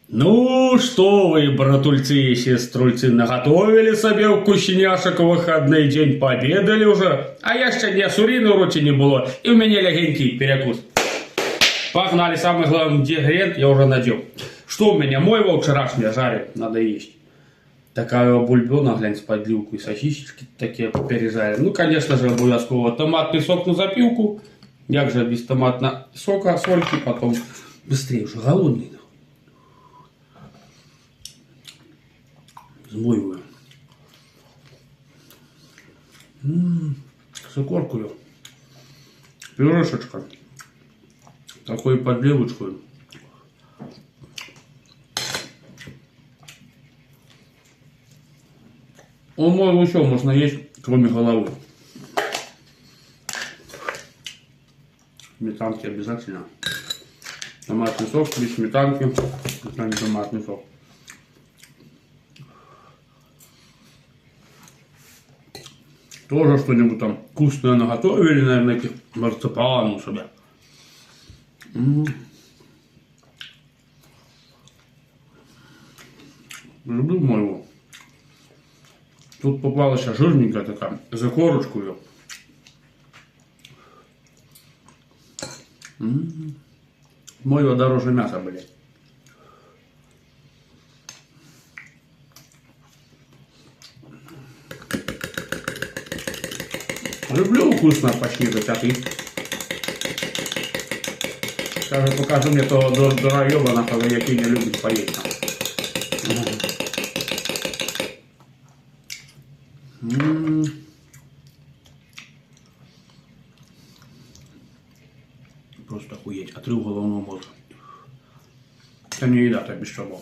Ну, что вы, братульцы и сеструльцы, наготовили себе вкусняшек в выходный день, пообедали уже, а я ще не суріни в роті не было, и у меня легенький перекус. Погнали, самый главный ингредиент я уже надел. Что у меня, моего вчерашнего жарю, надо есть. Такая бульбена, глянь, с подливку и сосисочки такие пережарили. Ну, конечно же, обов'язково томатный сок на запивку. Як же без томатного сока, сольки, потом быстрее, уже голодный. Змоиваю. С икоркою. Пюрешечка. Такой подливочкой. Он мой все можно есть, кроме головы. Сметанки обязательно. Томатный сок без сметанки. Это не томатный сок. Тоже что-нибудь там вкусное наготовили, наверное, этих марципанов себе. Люблю моего. Тут попалась жирненькая такая, за корочку ее. Моего дороже мяса, блядь. Люблю вкусно поснидать, а ты? Скажи, покажи мне того дороёбана, когда який не любит поесть. Просто охуеть, отрыв головного мозга. Это не еда, это без чего.